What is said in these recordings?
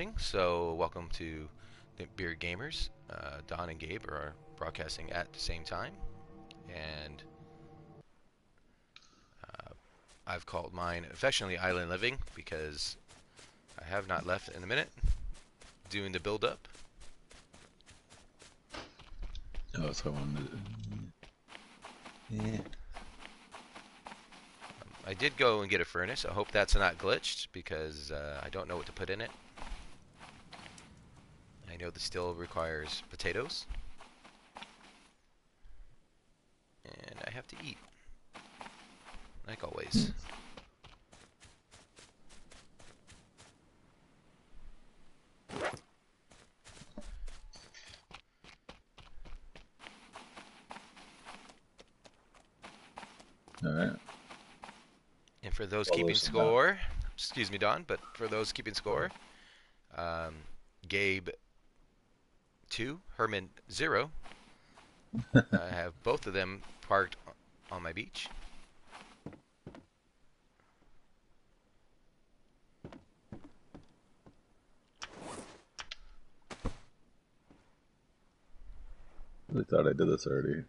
morning, so welcome to the Beard Gamers. Don and Gabe are broadcasting at the same time, and I've called mine affectionately Island Living because I have not left in a minute, doing the build-up. Oh, that's what I wanted to do. Yeah. I did go and get a furnace. I hope that's not glitched because I don't know what to put in it. I know this still requires potatoes. And I have to eat. Like always. Alright. And for those Well, keeping there's some score, excuse me, Don, but for those keeping score, Gabe 2, Herman 0. I have both of them parked on my beach. I really thought I did this already.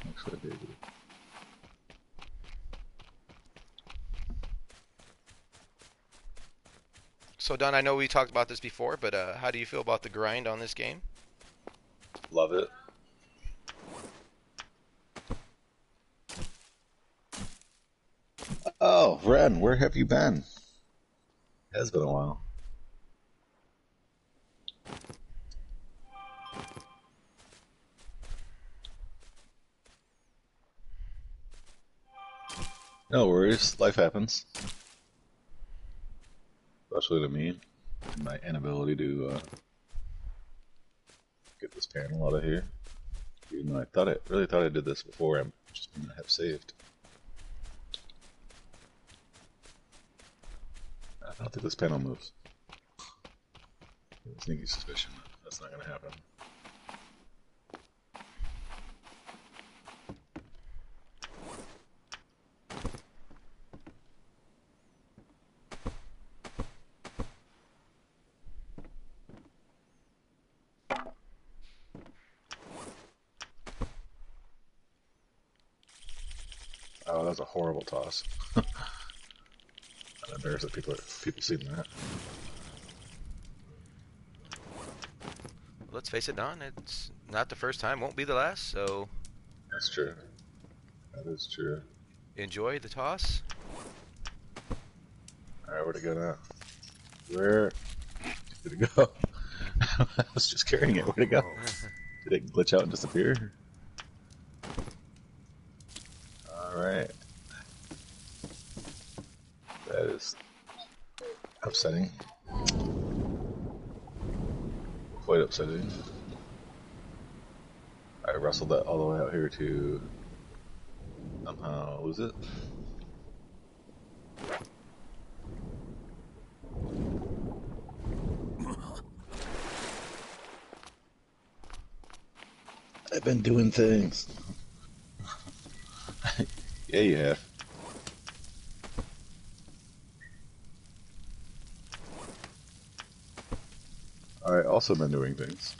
Actually, I did. So, Don, I know we talked about this before, but how do you feel about the grind on this game? Love it. Oh, Ren, where have you been? It has been a while. No worries, life happens. Especially to me, and my inability to get this panel out of here. Even though really thought I did this before, I'm just gonna have saved. I don't think this panel moves. Sneaky suspicion that's not gonna happen. Oh, that was a horrible toss. I'm embarrassed that people seen that. Let's face it, Don, it's not the first time, won't be the last, so That's true. That is true. enjoy the toss. Alright, where'd it go now? Where did it go? I was just carrying it. Where'd it go? Did it glitch out and disappear? Alright. That is upsetting. Quite upsetting. I wrestled that all the way out here to somehow lose it. I've been doing things. Yeah, you have. I also been doing things.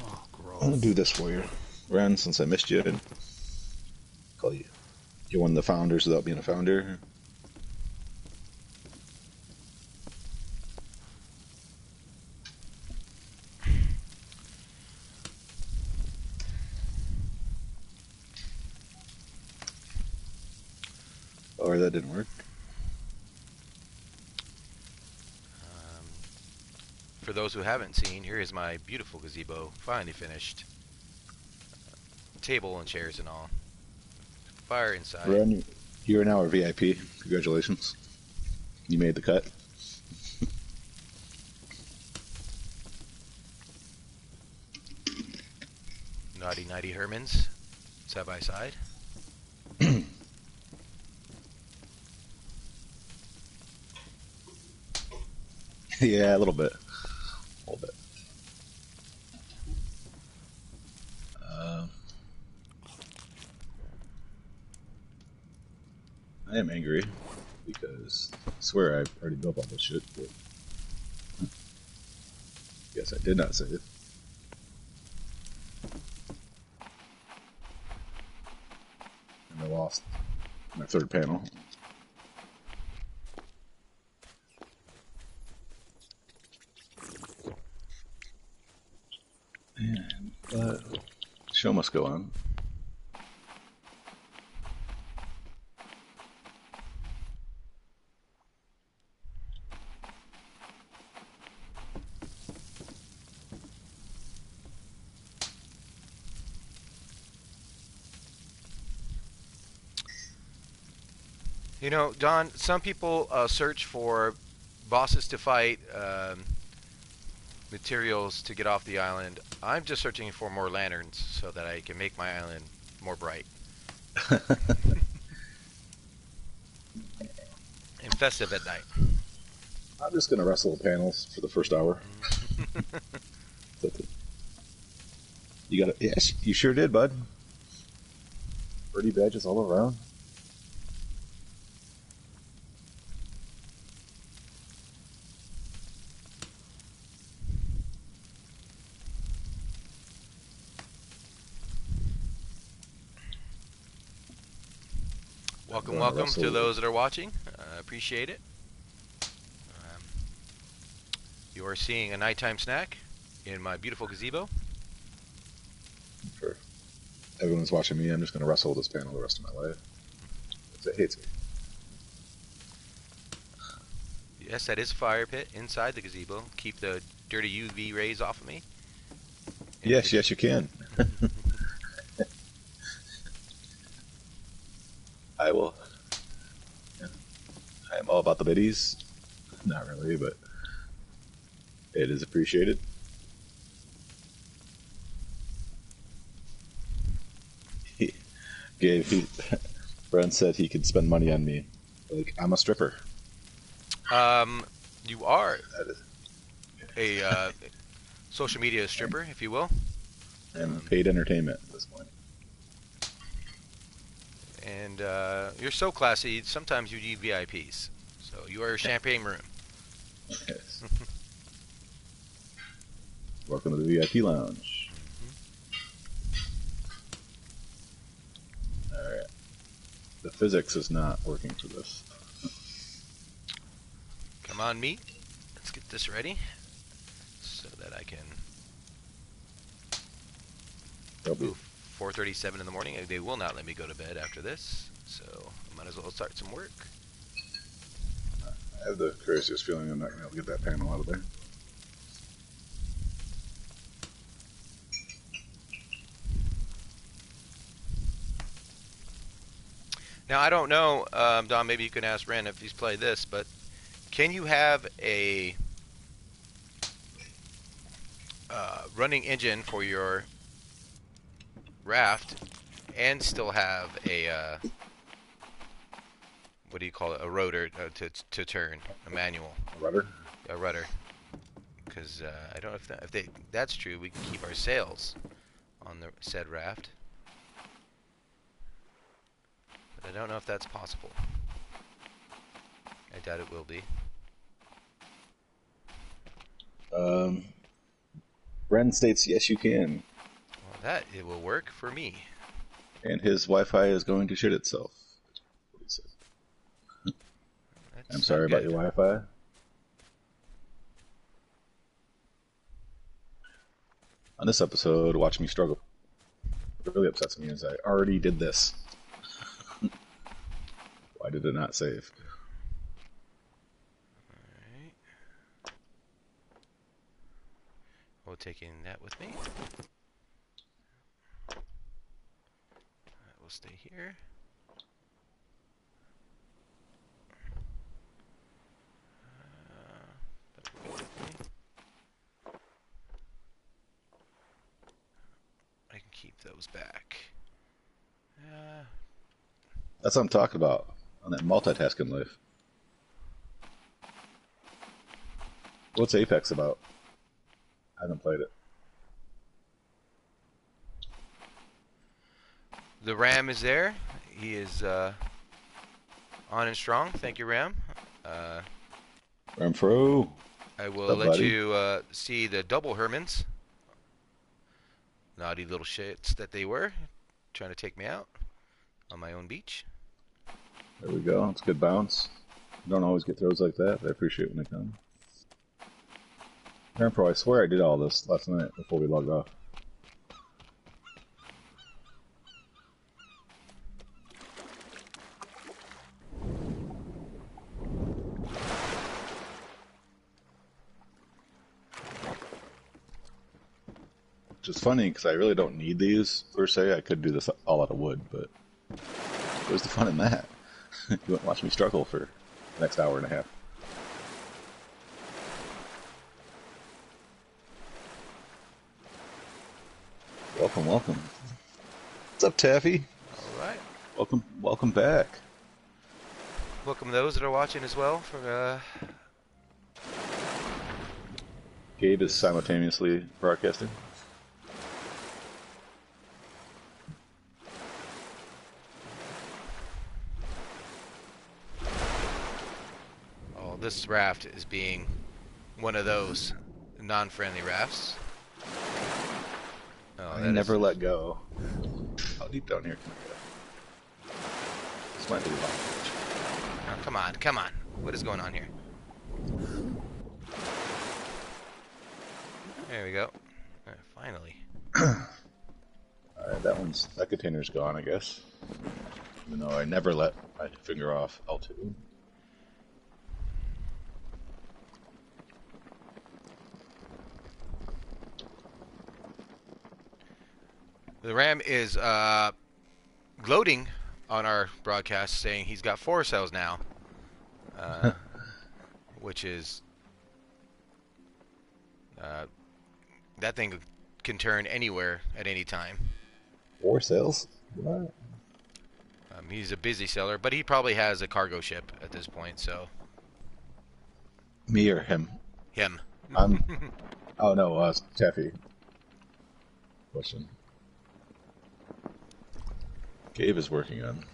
Oh, gross. I'm gonna do this for you, Ren, since I missed you and call you. You're one of the founders without being a founder. Or that didn't work. For those who haven't seen, here is my beautiful gazebo, finally finished. Table and chairs and all. Fire inside. Ren, you are now our VIP. Congratulations. You made the cut. Naughty nighty Hermans, side by side. Yeah, a little bit. A little bit. I am angry because I swear I already built all this shit, but yes, I did not save. And I lost my third panel. But show must go on. You know, Don, some people search for bosses to fight, materials to get off the island. I'm just searching for more lanterns so that I can make my island more bright and festive at night. I'm just gonna wrestle the panels for the first hour. You got it? Yes, you sure did, bud. Birdie badges all around. Welcome, welcome to those that are watching. Appreciate it. You are seeing a nighttime snack in my beautiful gazebo. For everyone's watching me, I'm just gonna wrestle this panel the rest of my life. It hates me. Yes, that is a fire pit inside the gazebo. Keep the dirty UV rays off of me. Yes, yes, you can. I will. Yeah. I am all about the biddies. Not really, but it is appreciated. Gabe, Brent said he could spend money on me. Like, I'm a stripper. You are That is, a social media stripper, if you will. and paid entertainment at this point. And you're so classy, sometimes you need VIPs. So you are a champagne room. Yes. Welcome to the VIP lounge. Alright. The physics is not working for this. Come on, meat. Let's get this ready so that I can. Ooh, 4:37 in the morning. They will not let me go to bed after this, so I might as well start some work. I have the craziest feeling I'm not going to be able to get that panel out of there. Now I don't know, Don. Maybe you can ask Ren if he's played this, but can you have a running engine for your raft and still have a what do you call it? A rotor to turn, a manual, Rudder? a rudder. Because I don't know if that's true. We can keep our sails on the said raft, but I don't know if that's possible. I doubt it will be. Bren states yes, you can. Well, that it will work for me. And his Wi-Fi is going to shit itself. That's what he said. That's I'm sorry about your Wi-Fi. On this episode, watch me struggle. What really upsets me is I already did this. Why did it not save? Alright. We'll taking that with me. Alright, we'll stay here. That'll go with me. I can keep those back. That's what I'm talking about on that multitasking life. What's Apex about? I haven't played it. The Ram is there. He is On and strong. Thank you, Ram. Renfro. I will What's up, let buddy? you see the double Hermans. Naughty little shits that they were, trying to take me out on my own beach. There we go. It's a good bounce. Don't always get throws like that, but I appreciate when they come. Renfro, I swear I did all this last night before we logged off. Which is funny because I really don't need these per se. I could do this all out of wood, but where's the fun in that? You wouldn't watch me struggle for the next hour and a half. Welcome, welcome. What's up, Taffy? All right. Welcome back. Welcome those that are watching as well. For Gabe is simultaneously broadcasting. oh, this raft is being one of those non-friendly rafts. Oh, I never let go. How deep down here can I go? This might be long. Oh, come on, come on. What is going on here? There we go. Finally. Alright, that container's gone, I guess. Even though I never let my finger off L2. The Ram is gloating on our broadcast, saying he's got 4 cells now, which is that thing can turn anywhere at any time. 4 sales? What? He's a busy seller, but he probably has a cargo ship at this point. So Me or him? him. Oh no, Taffy. Question. Gabe is working on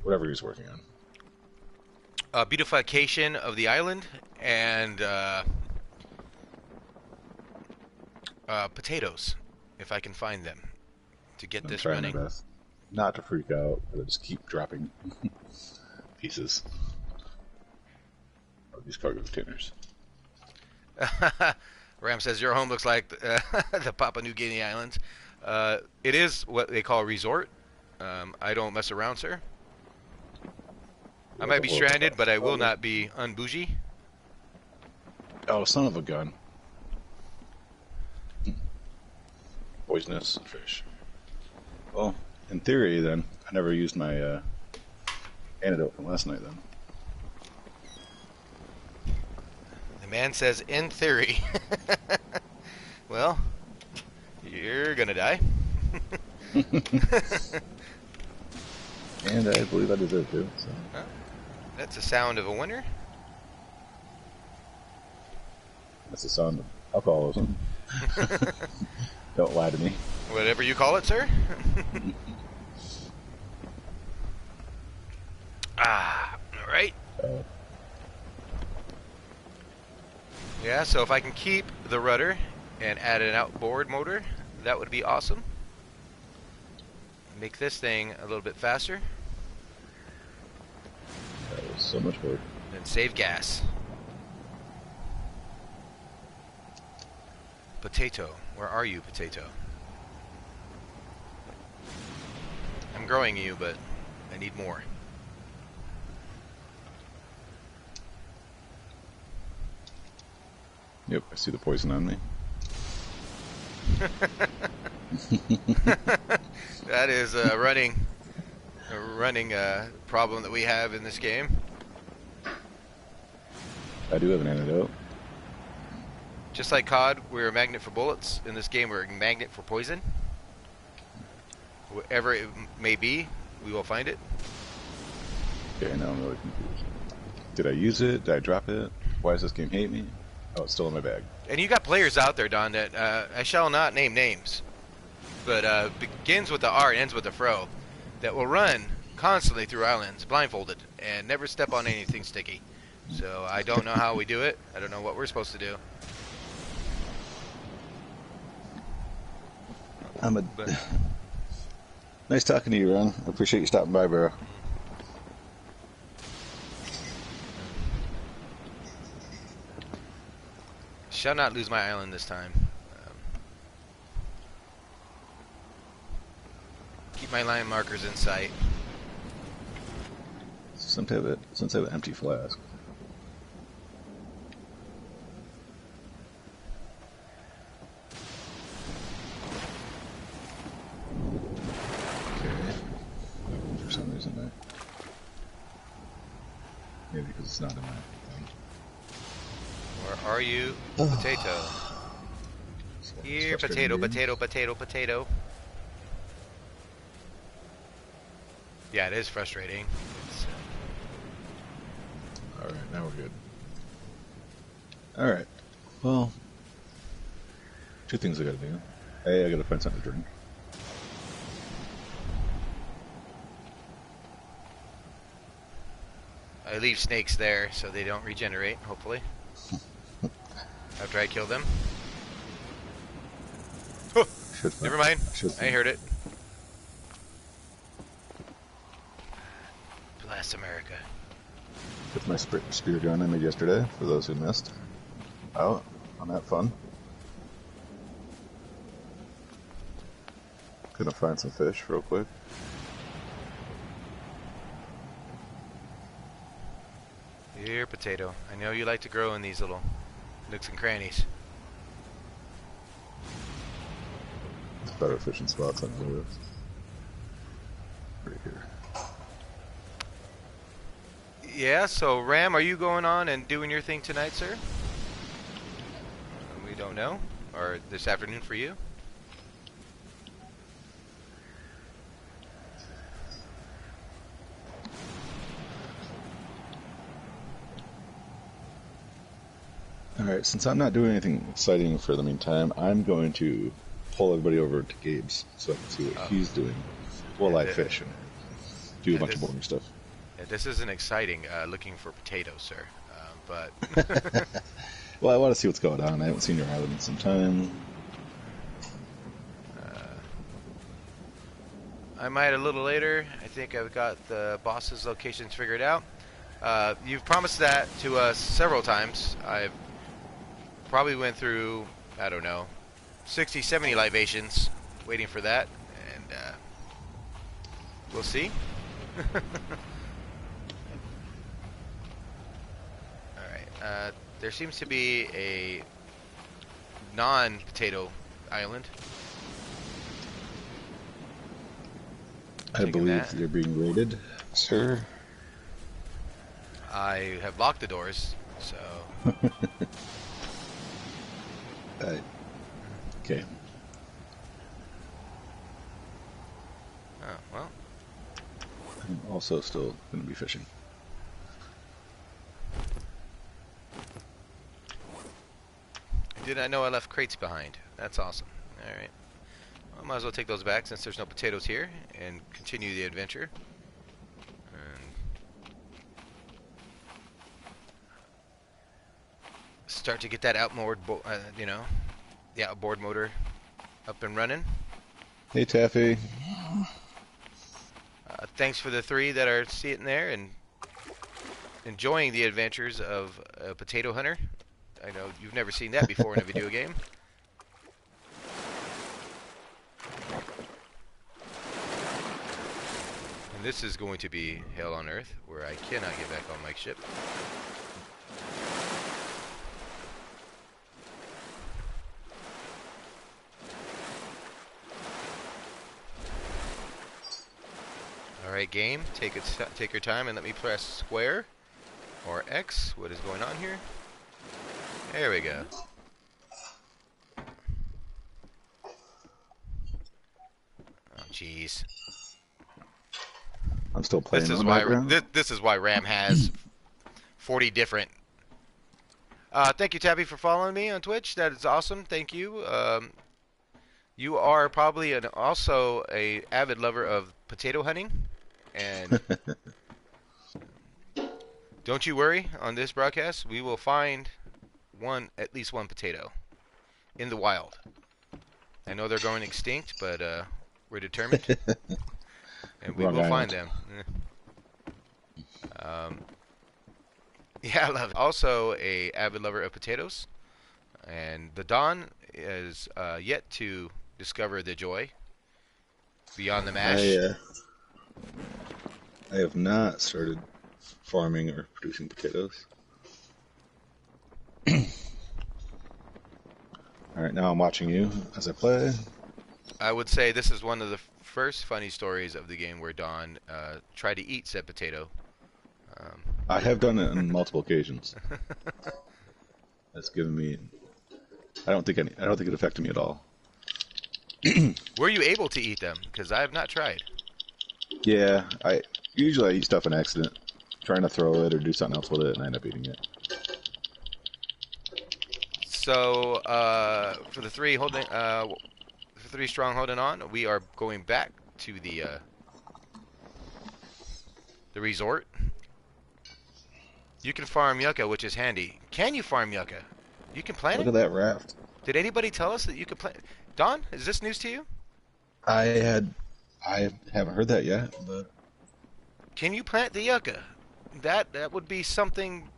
whatever he's working on. Beautification of the island and potatoes, if I can find them, to get I'm this trying running. my best not to freak out, but I just keep dropping pieces of these cargo containers. Ram says your home looks like the Papua New Guinea Islands. It is what they call a resort. I don't mess around, sir. I might be stranded, but I will not be unbougie. Oh, son of a gun. Poisonous fish. Well, in theory, then, I never used my antidote from last night, then. The man says, in theory. Well, you're gonna die. And I believe I deserve to. So. That's the sound of a winner. That's the sound of alcoholism. Don't lie to me. Whatever you call it, sir. All right. Yeah, so if I can keep the rudder and add an outboard motor, that would be awesome. Make this thing a little bit faster. That was so much work. And save gas. Potato. Where are you, potato? I'm growing you, but I need more. Yep, I see the poison on me. That is a running problem that we have in this game. I do have an antidote. Just like COD, we're a magnet for bullets. In this game, we're a magnet for poison. Wherever it may be, we will find it. Okay, now I'm really confused. Did I use it? Did I drop it? Why does this game hate me? Oh, it's still in my bag. And you got players out there, Don, that I shall not name names, but begins with the R and ends with a fro, that will run constantly through islands, blindfolded, and never step on anything sticky. So I don't know how we do it. I don't know what we're supposed to do. But Nice talking to you, Ron. I appreciate you stopping by, bro. shall not lose my island this time. Keep my line markers in sight. Since I have an empty flask. Okay. For some reason, maybe because it's not in my thing. Where are you, potato? Here, potato, potato, potato, potato. Yeah, it is frustrating. Alright, now we're good. Alright. Well, two things I gotta do. A, I gotta find something to drink. I leave snakes there so they don't regenerate, hopefully. After I kill them. Oh, never mind. I heard it. Bless America. With my spear gun I made yesterday, for those who missed. Out on that fun. Gonna find some fish real quick. Here, potato. I know you like to grow in these little nooks and crannies. Better fishing spots on the list. Right here. Yeah, so Ram, are you going on and doing your thing tonight, sir? We don't know. Or this afternoon for you? Alright, since I'm not doing anything exciting for the meantime, I'm going to pull everybody over to Gabe's so I can see what he's doing while I fish and do a bunch of boring stuff. Yeah, this isn't exciting, looking for potatoes, sir. But well, I want to see what's going on. I haven't seen your island in some time. I might a little later. I think I've got the boss's locations figured out. You've promised that to us several times. I've probably went through, I don't know, 60, 70 libations waiting for that, and we'll see. Alright, there seems to be a non-potato island. I believe you're being raided, sir. I have locked the doors, so... Okay. Oh, well. I'm also still going to be fishing. I did not know I left crates behind. That's awesome. Alright. Well, I might as well take those back since there's no potatoes here and continue the adventure. Start to get that outboard, the outboard motor up and running. Hey, Taffy. Thanks for the 3 that are sitting there and enjoying the adventures of a potato hunter. I know you've never seen that before in a video game. And this is going to be hell on earth, where I cannot get back on my ship. Alright, game, take your time and let me press square or X. What is going on here? There we go. Oh, jeez. I'm still playing. This is why Ram has 40 different. Thank you, Tabby, for following me on Twitch. That is awesome. Thank you. You are probably also a avid lover of potato hunting. And don't you worry, on this broadcast, we will find at least one potato in the wild. I know they're going extinct, but we're determined, and we Wrong will island. find them. Yeah, I love it. Also, a avid lover of potatoes, and the Don is yet to discover the joy beyond the mash. I have not started farming or producing potatoes. All right, now I'm watching you as I play. I would say this is one of the first funny stories of the game where Don tried to eat said potato. I have done it on multiple occasions. That's given me. I don't think it affected me at all. Were you able to eat them? Because I have not tried. Yeah, I usually eat stuff in accident, trying to throw it or do something else with it, and I end up eating it. So for the three strong holding on, we are going back to the resort. You can farm yucca, which is handy. Can you farm yucca? You can plant Look it? at that raft. Did anybody tell us that you could plant? Don, is this news to you? I haven't heard that yet, but Can you plant the yucca? That would be something.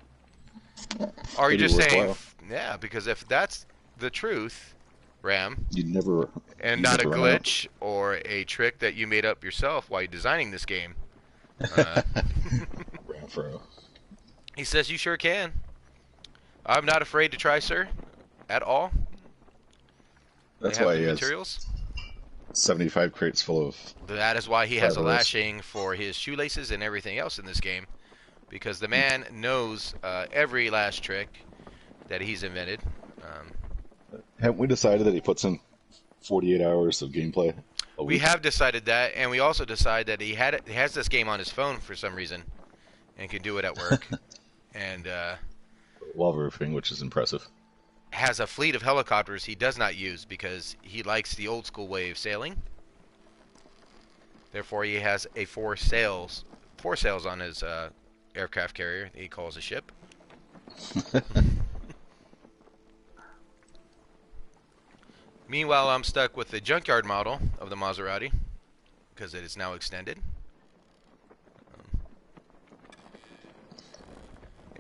Are you Maybe just saying? worthwhile. Yeah, because if that's the truth, Ram, you'd never. and you'd not a never run out. glitch or a trick that you made up yourself while you're designing this game. Uh, Ramfro. he says you sure can. I'm not afraid to try, sir, at all. That's They have why the he has materials. 75 crates full of. That is why he has a Fibers. lashing for his shoelaces and everything else in this game, because the man knows every last trick that he's invented. Haven't we decided that he puts in 48 hours of gameplay a We week? have decided that, and we also decided that he has this game on his phone for some reason, and can do it at work, and While roofing, which is impressive. has a fleet of helicopters he does not use because he likes the old school way of sailing. Therefore, he has a four sails on his aircraft carrier that he calls a ship. Meanwhile, I'm stuck with the junkyard model of the Maserati because it is now extended.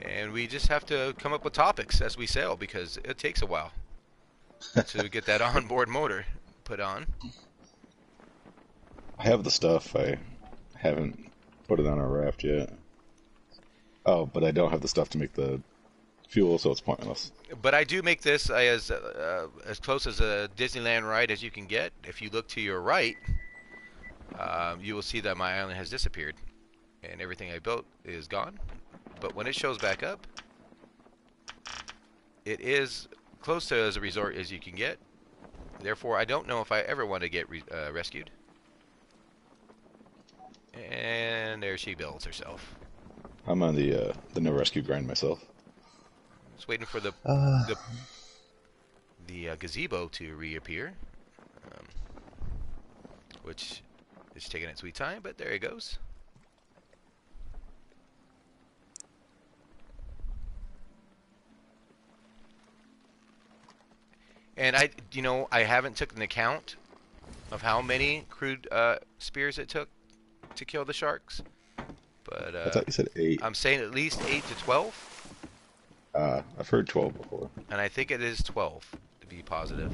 And we just have to come up with topics as we sail because it takes a while to get that onboard motor put on. I have the stuff. I haven't put it on our raft yet. Oh, but I don't have the stuff to make the fuel, so it's pointless. But I do make this as close as a Disneyland ride as you can get. If you look to your right, you will see that my island has disappeared, and everything I built is gone. But when it shows back up, it is close to as a resort as you can get. Therefore, I don't know if I ever want to get rescued. And there she builds herself. I'm on the no rescue grind myself. Just waiting for the gazebo to reappear, which is taking its sweet time. But there it goes. And I haven't taken account of how many crude spears it took to kill the sharks. But I thought you said 8. I'm saying at least 8 to 12. I've heard 12 before. And I think it is 12, to be positive,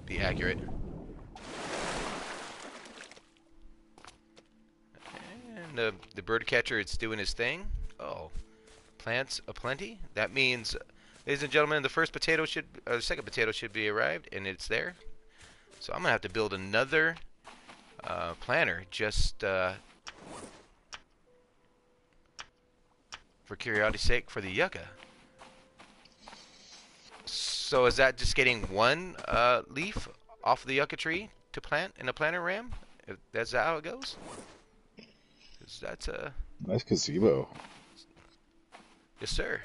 be accurate. And the bird catcher, it's doing his thing. Oh, plants aplenty. That means, ladies and gentlemen, the second potato should be arrived, and it's there. So I'm gonna have to build another planter just for curiosity's sake for the yucca. So is that just getting one leaf off the yucca tree to plant in a planter ram? That's how it goes? 'Cause that's a... Nice gazebo. Yes, sir.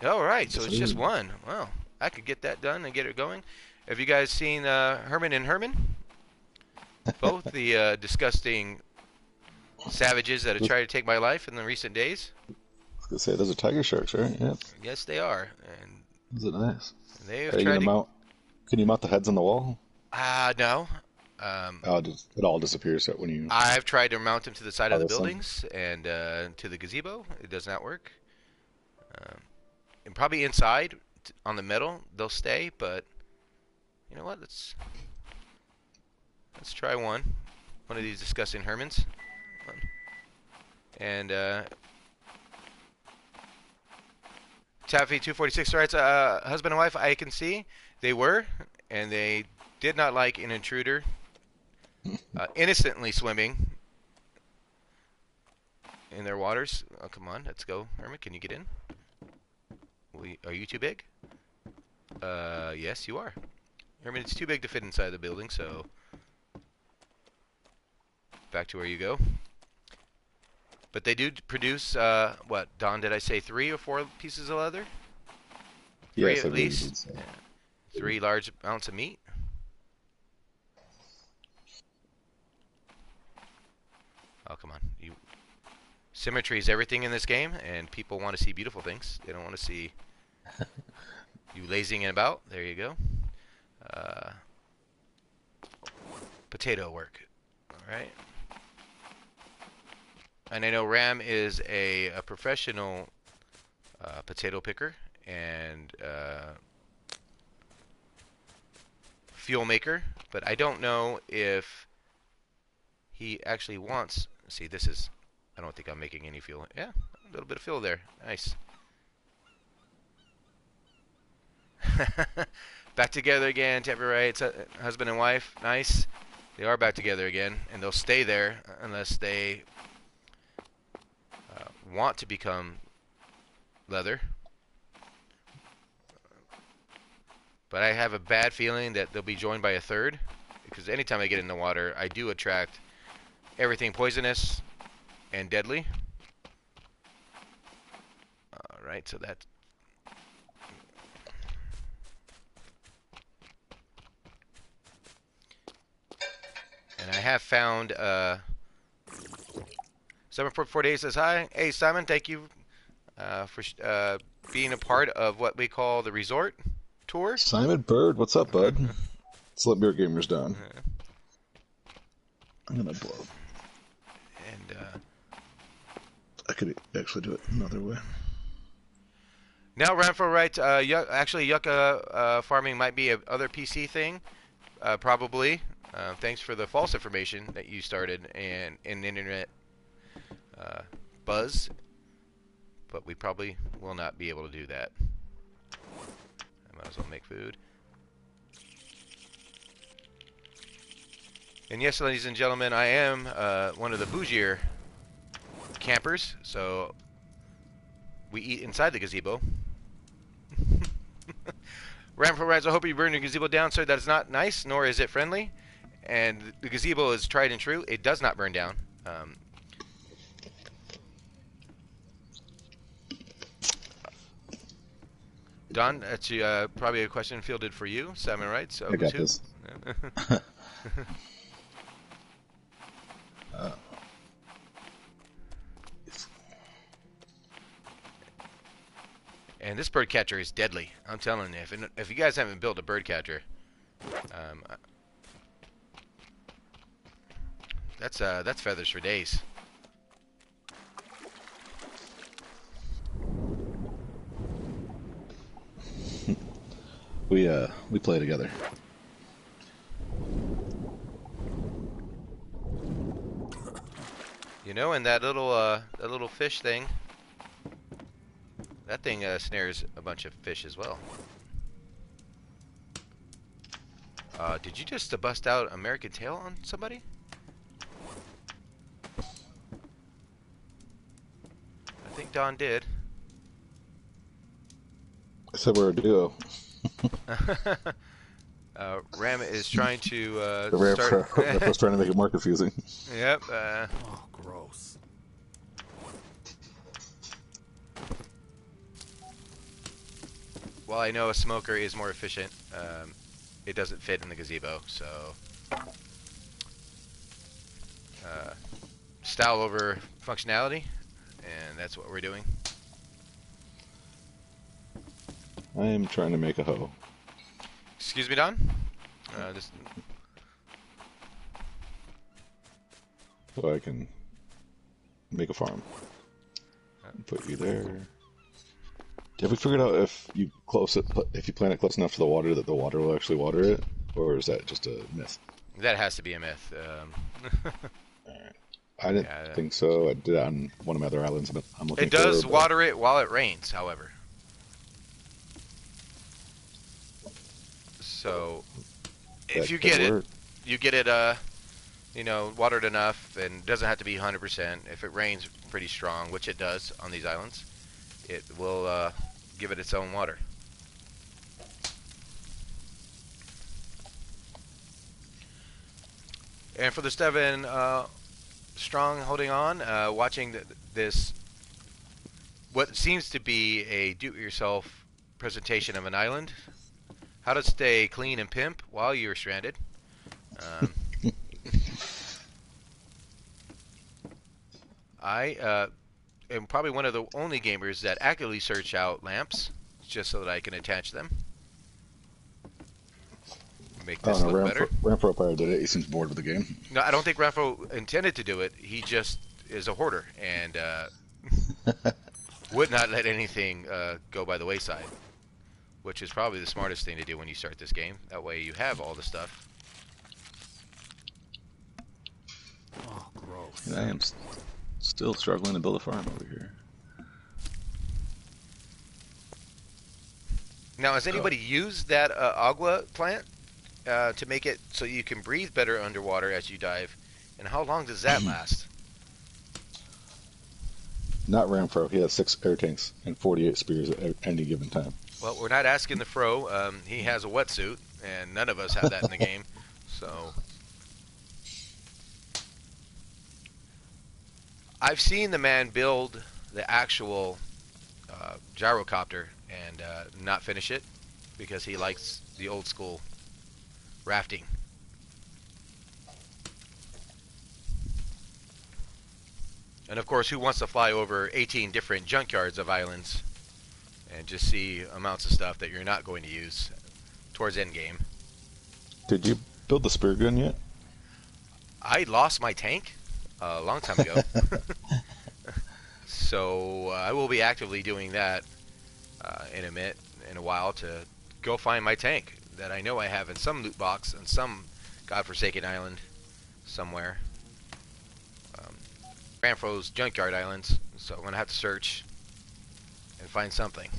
All right, so Yes, it's just sir. one. Well, I could get that done and get it going. Have you guys seen Herman and Herman? Both the disgusting savages that have I tried to take my life in the recent days. was gonna say those are tiger sharks, right? Yeah. Yes, they are, and Is it nice? they have Are you gonna tried to. mount? Can you mount the heads on the wall? No. Um, Oh, it all disappears when you I've tried to mount them to the side of the harvest them. buildings and to the gazebo. It does not work. Um, and probably inside on the metal they'll stay, but you know what? Let's try one of these disgusting Hermans. And Taffy 246 writes, husband and wife, I can see they were, and they did not like an intruder innocently swimming in their waters. Oh, come on, let's go, Herman. Can you get in? Are you too big? Yes, you are. Herman, it's too big to fit inside the building, so back to where you go. But they do produce, what, Don, did I say 3 or 4 pieces of leather? Three Yes, I at believe you did least? say. Yeah. 3 large amounts of meat. Oh, come on. Symmetry is everything in this game, and people want to see beautiful things. They don't want to see you lazing about. There you go. Potato work. All right. And I know Ram is a professional potato picker and fuel maker, but I don't know if he actually wants. See, this is. I don't think I'm making any fuel. Yeah, a little bit of fuel there. Nice. Back together again. Tabby writes, husband and wife. Nice. They are back together again, and they'll stay there unless they want to become leather. But I have a bad feeling that they'll be joined by a third, because anytime I get in the water, I do attract everything poisonous and deadly. All right, so that. And I have found 744 says hi. Hey Simon, thank you for being a part of what we call the resort tour. Simon Bird, what's up, bud? Let's let Beer Gamers down. I'm gonna blow. And I could actually do it another way. now Ramfo writes, actually Yucca farming might be a other PC thing, probably. Thanks for the false information that you started and in internet buzz, but we probably will not be able to do that. I might as well make food. And yes, ladies and gentlemen, I am one of the bougier campers, so we eat inside the gazebo. Ramford writes, I hope you burn your gazebo down, sir. That is not nice, nor is it friendly. And the gazebo is tried and true. It does not burn down. Don, that's probably a question fielded for you. Simon writes. I got this. And this bird catcher is deadly. I'm telling you. If you guys haven't built a bird catcher, that's feathers for days. We play together. You know, and that little fish thing. That thing snares a bunch of fish as well. Did you just bust out American Tail on somebody? I think Don did. I said we're a duo. Ram is trying to Ram was trying to make it more confusing. Yep. Oh, gross. While I know a smoker is more efficient, it doesn't fit in the gazebo, so style over functionality, and that's what we're doing. I am trying to make a hoe. Excuse me, Don? This... So I can make a farm. Put you there. Have we figured out if you plant it close enough to the water that the water will actually water it, or is that just a myth? That has to be a myth. Alright. I didn't think so. I did it on one of my other islands, but I'm looking. It does water it while it rains, however. So if you get it, you know, watered enough, and it doesn't have to be 100%. If it rains pretty strong, which it does on these islands, it will give it its own water. And for the Steven Strong holding on, watching this, what seems to be a do-it-yourself presentation of an island. How to stay clean and pimp while you're stranded. I am probably one of the only gamers that actively search out lamps just so that I can attach them. Make this look better. Ramfro probably did it. He seems bored with the game. No, I don't think Ramfro intended to do it. He just is a hoarder and would not let anything go by the wayside, which is probably the smartest thing to do when you start this game. That way you have all the stuff. Oh, gross. And I am still struggling to build a farm over here. Now, has anybody used that agua plant to make it so you can breathe better underwater as you dive? And how long does that last? Not Ramfro. He has 6 air tanks and 48 spears at any given time. Well, we're not asking the Fro. He has a wetsuit, and none of us have that in the game. So, I've seen the man build the actual gyrocopter and not finish it because he likes the old school rafting. And of course, who wants to fly over 18 different junkyards of islands and just see amounts of stuff that you're not going to use towards endgame? Did you build the spear gun yet? I lost my tank a long time ago. So I will be actively doing that in a while to go find my tank that I know I have in some loot box on some godforsaken island somewhere. Ramfro's junkyard islands, so I'm going to have to search and find something.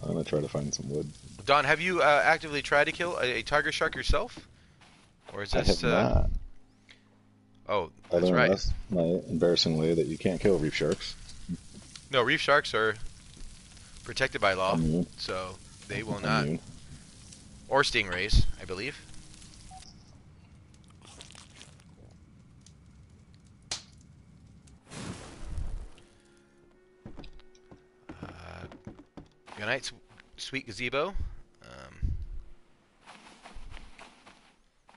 I'm going to try to find some wood. Don, have you actively tried to kill a tiger shark yourself? Or is this... I have not. Oh, that's right. That's my embarrassing way that you can't kill reef sharks. No, reef sharks are protected by law, so they will not. Or stingrays, I believe. Good night, sweet gazebo.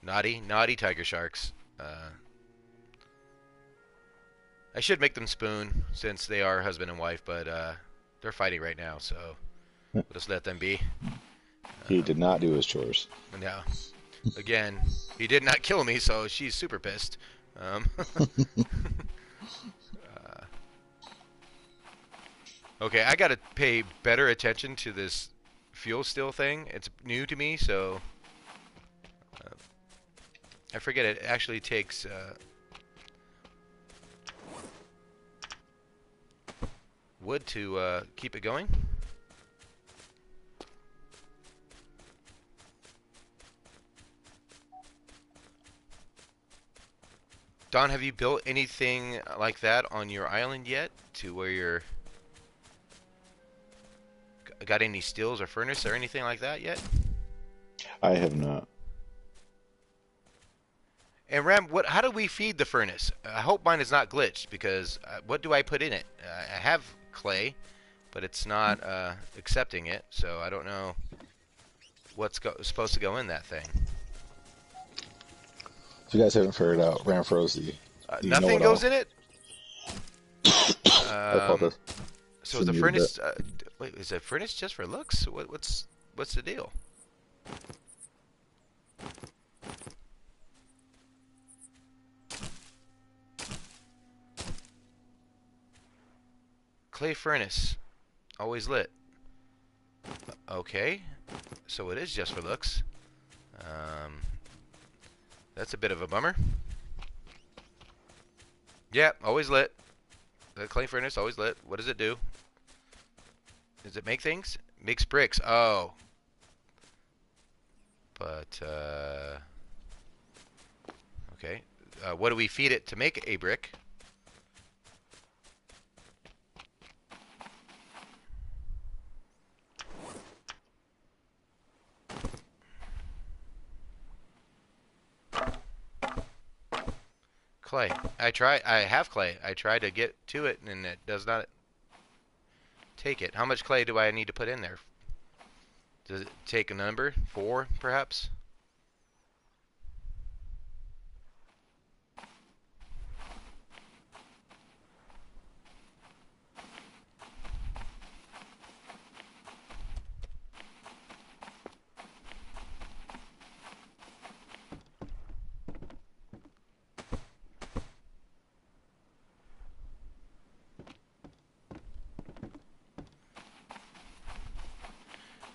Naughty tiger sharks. I should make them spoon since they are husband and wife, but they're fighting right now, so we'll just let them be. He did not do his chores. No. Again, he did not kill me, so she's super pissed. Okay, I gotta pay better attention to this fuel still thing. It's new to me, so I forget it actually takes wood to keep it going. Don, have you built anything like that on your island yet, to where you're got any stills or furnace or anything like that yet? I have not. And Ram, how do we feed the furnace? I hope mine is not glitched, because what do I put in it? I have clay, but it's not accepting it, so I don't know what's supposed to go in that thing. If you guys haven't figured out, Ramfro's the Nothing know-it-all. goes in it. I apologize. So is the Shouldn't need a furnace? Wait, is the furnace just for looks? What's the deal? Clay furnace, always lit. Okay, so it is just for looks. That's a bit of a bummer. Yeah, always lit. The clay furnace always lit. What does it do? Does it make things? Makes bricks. Oh. But, okay. What do we feed it to make a brick? Clay. I have clay. I try to get to it and it does not take it. How much clay do I need to put in there? Does it take a number? 4, perhaps?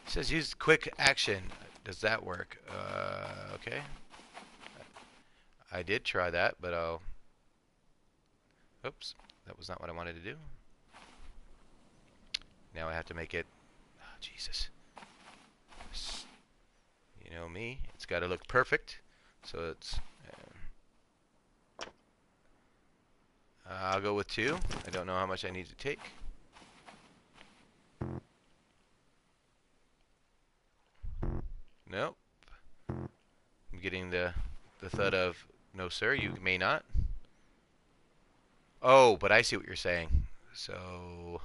It says use quick action. Does that work? Okay. I did try that, but I'll... Oops. That was not what I wanted to do. Now I have to make it... Oh, Jesus. You know me. It's got to look perfect. So it's... I'll go with 2. I don't know how much I need to take. Nope. I'm getting the thud of, no sir, you may not. Oh, but I see what you're saying. So...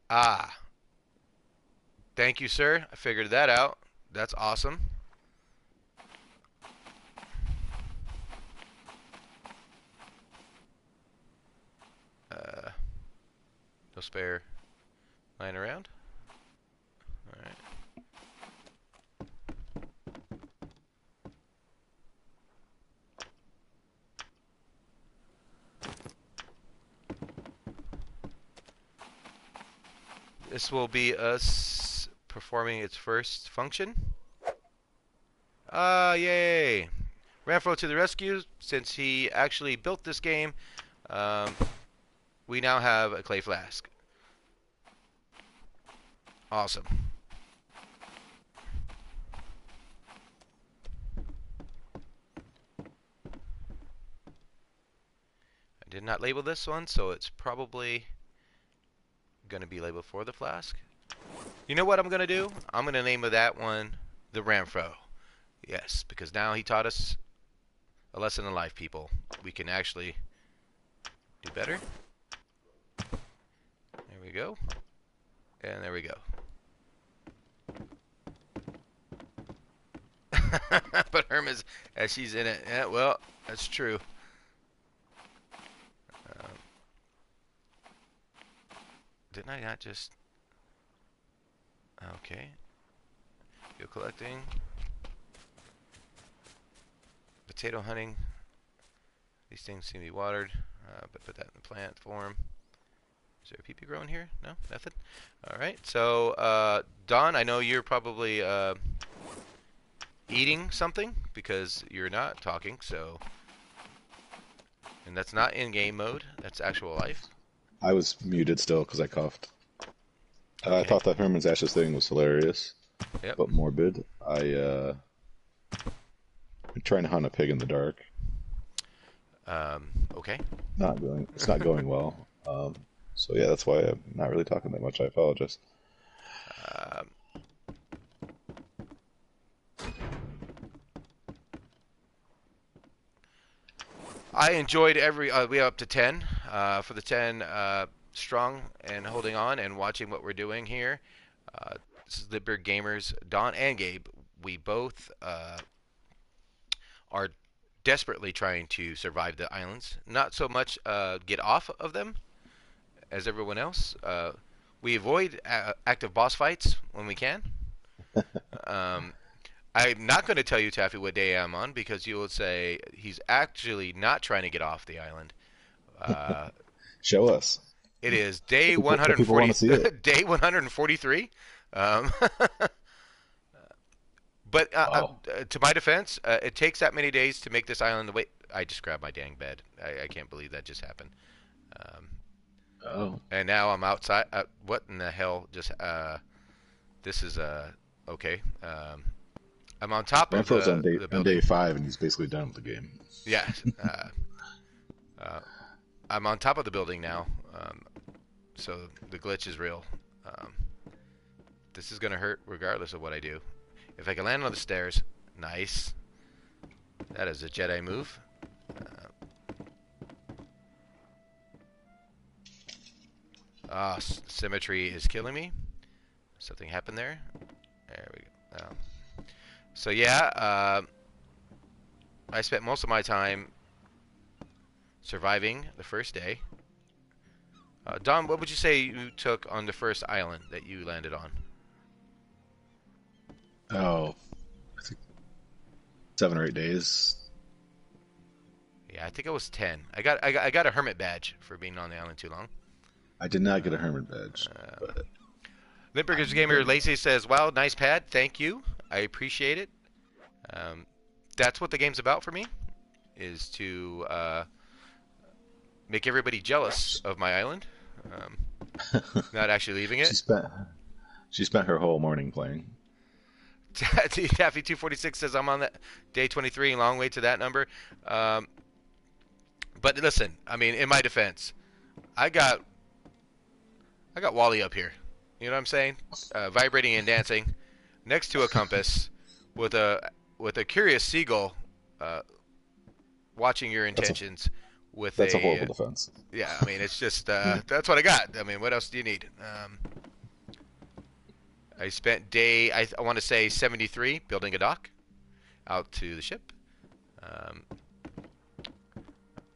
Ah. Thank you, sir. I figured that out. That's awesome. No spare lying around. Alright. This will be us performing its first function. Yay! Ramfro to the rescue. Since he actually built this game, we now have a clay flask. Awesome. I did not label this one, so it's probably going to be labeled for the flask. You know what I'm going to do? I'm going to name that one the Ramfro. Yes, because now he taught us a lesson in life, people. We can actually do better. There we go. And there we go. But Hermans, as she's in it. Yeah, well, that's true. Didn't I not just... Okay. Go collecting. Potato hunting. These things seem to be watered. But put that in the plant form. Is there a pee-pee growing here? No? Nothing? Alright, so, Dawn, I know you're probably, eating something, because you're not talking, so... And that's not in-game mode. That's actual life. I was muted still because I coughed. Okay. I thought the Herman's Ashes thing was hilarious, Yep. but morbid. I'm trying to hunt a pig in the dark. Okay. It's not going well. So yeah, that's why I'm not really talking that much. I apologize. I enjoyed every. We are up to 10 for the 10 strong and holding on and watching what we're doing here. This is the big gamers, Don and Gabe. We both are desperately trying to survive the islands. Not so much get off of them as everyone else. We avoid active boss fights when we can. Um, I'm not going to tell you, Taffy, what day I'm on because you will say he's actually not trying to get off the island. Show us. It is day The people want 140, to see it. day 143. Um, but Wow. to my defense, it takes that many days to make this island. Wait, I just grabbed my dang bed. I can't believe that just happened. Um, Oh. and now I'm outside. What in the hell? Just this is okay. I'm on top of Renfro's the on building. day 5, and he's basically done with the game. Yeah. Uh, I'm on top of the building now, so the glitch is real. This is gonna hurt regardless of what I do. If I can land on the stairs, nice. That is a Jedi move. Symmetry is killing me. Something happened there. There we go. So yeah, I spent most of my time surviving the first day. Don, what would you say you took on the first island that you landed on? Oh, I think 7 or 8 days. Yeah, I think it was 10. I got a hermit badge for being on the island too long. I did not get a hermit badge. But Limburger's Gamer Lacey says, "Wow, nice pad. Thank you. I appreciate it." That's what the game's about for me, is to make everybody jealous of my island. Not actually leaving it. She spent her whole morning playing. Taffy 246 says, "I'm on that day 23, long way to that number." But listen, I mean, in my defense, I got Wally up here. You know what I'm saying? Vibrating and dancing next to a compass with a curious seagull watching your intentions. That's a horrible defense. Yeah, I mean, it's just that's what I got. I mean, what else do you need? I spent day, I want to say 73, building a dock out to the ship.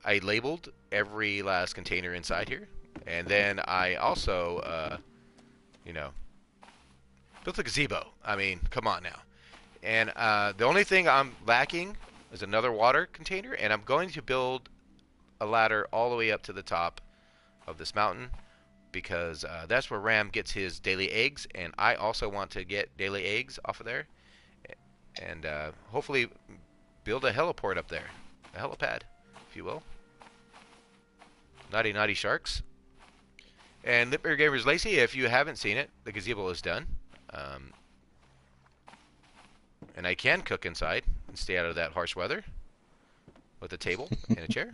I labeled every last container inside here, and then I also, built a gazebo. I mean, come on now. And the only thing I'm lacking is another water container, and I'm going to build a ladder all the way up to the top of this mountain, because that's where Ram gets his daily eggs, and I also want to get daily eggs off of there, and hopefully build a heliport up there, a helipad, if you will. Naughty naughty sharks. And Lipper Gamers Lacey, if you haven't seen it, the gazebo is done, and I can cook inside and stay out of that harsh weather with a table and a chair,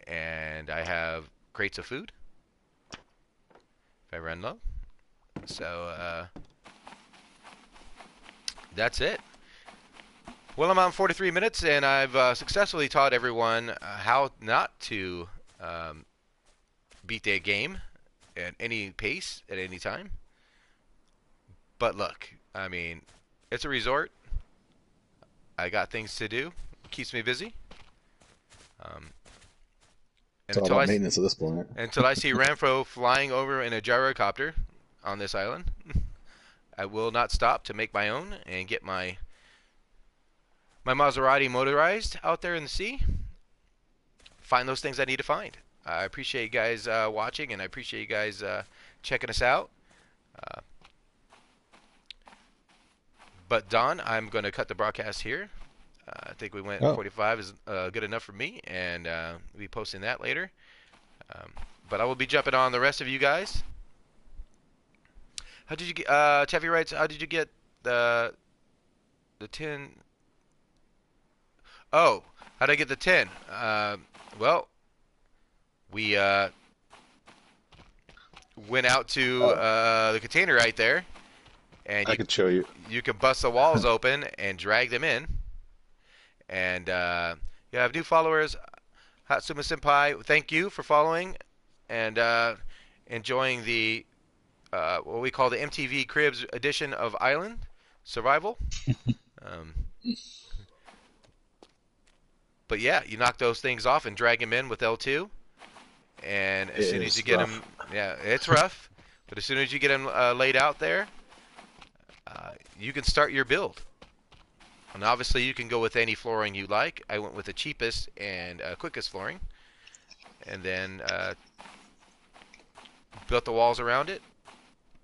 and I have crates of food if I run low. So that's it. Well, I'm on 43 minutes, and I've successfully taught everyone how not to beat their game at any pace at any time. But look, I mean, it's a resort. I got things to do. Keeps me busy. It's all about maintenance at this point. Until I see Ramfro flying over in a gyrocopter on this island, I will not stop to make my own and get my Maserati motorized out there in the sea. Find those things I need to find. I appreciate you guys watching, and I appreciate you guys checking us out. But Don, I'm going to cut the broadcast here. I think we went 45 is good enough for me, and we'll be posting that later. But I will be jumping on the rest of you guys. How did you get? Taffy writes, how did you get the 10? Oh, how did I get the 10? Well, we went out to the container right there, and I could show you. You can bust the walls open and drag them in, and You have new followers. Hatsuma Senpai, thank you for following and enjoying the what we call the MTV Cribs edition of Island Survival. Um, but yeah, you knock those things off and drag them in with L2. And as soon as you get them, yeah, it's rough. But as soon as you get them laid out there, you can start your build. And obviously, you can go with any flooring you like. I went with the cheapest and quickest flooring, and then built the walls around it,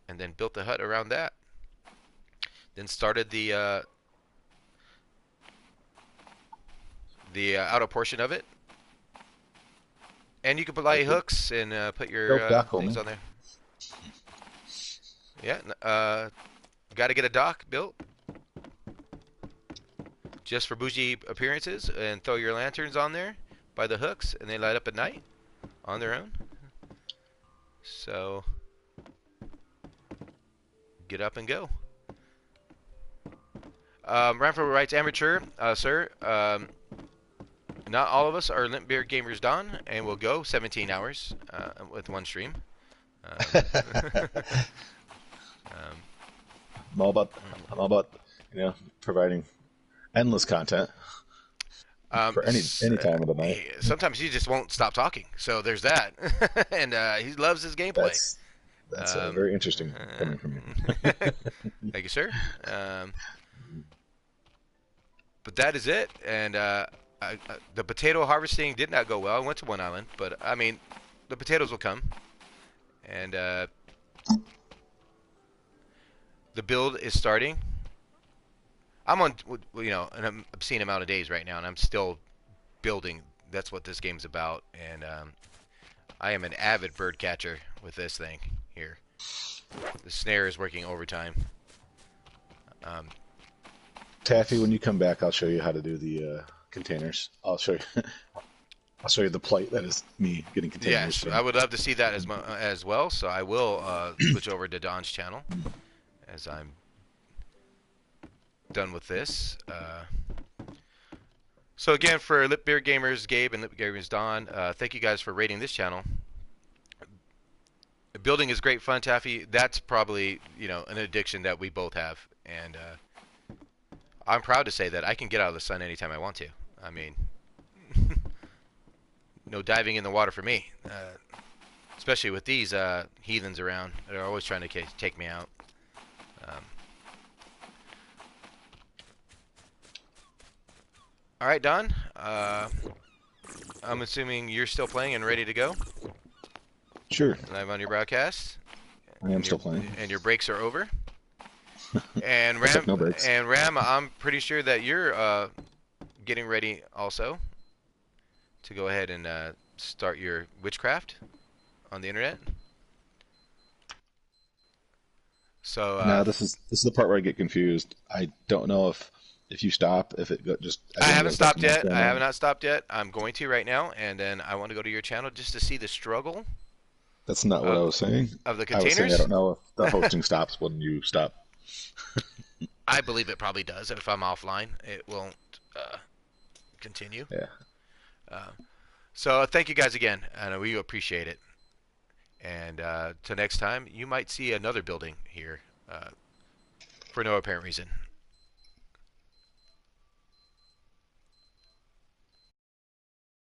and then built the hut around that. Then started the outer portion of it. And you can lay hooks and put your things on there. Yeah, got to get a dock built just for bougie appearances, and throw your lanterns on there by the hooks, and they light up at night on their own. So get up and go. Ramford writes, amateur, sir. Not all of us are Limp Beer Gamers Don, and we'll go 17 hours with one stream. I'm all about providing endless content for any time of the night. Sometimes he just won't stop talking, so there's that. And he loves his gameplay. That's very interesting coming from you. Thank you, sir. But that is it, and the potato harvesting did not go well. I went to one island, but I mean, the potatoes will come, and the build is starting. I'm on, an obscene amount of days right now, and I'm still building. That's what this game's about, and I am an avid bird catcher with this thing here. The snare is working overtime. Taffy, when you come back, I'll show you how to do the containers. I'll show you the plight that is me getting containers. Yes, I would love to see that as well. So I will switch over to Don's channel as I'm done with this. So again, for Lip Beer Gamers Gabe and Lip Beer Gamers Don, thank you guys for rating this channel. Building is great fun, Taffy. That's probably an addiction that we both have, and I'm proud to say that I can get out of the sun anytime I want to. I mean, no diving in the water for me, especially with these heathens around. They're always trying to take me out. All right, Don. I'm assuming you're still playing and ready to go. Sure. Live on your broadcast. I am still playing. And your breaks are over. And Ram, no breaks. And Ram, I'm pretty sure that you're getting ready also to go ahead and start your witchcraft on the internet. So no, this is the part where I get confused. I don't know if you stop, if it just. I haven't stopped yet. I have not stopped yet. I'm going to right now, and then I want to go to your channel just to see the struggle. That's not what I was saying. Of the containers? I was saying I don't know if the hosting stops when you stop. I believe it probably does. If I'm offline, it won't continue. Yeah. So thank you guys again, and we appreciate it. And till next time, you might see another building here for no apparent reason.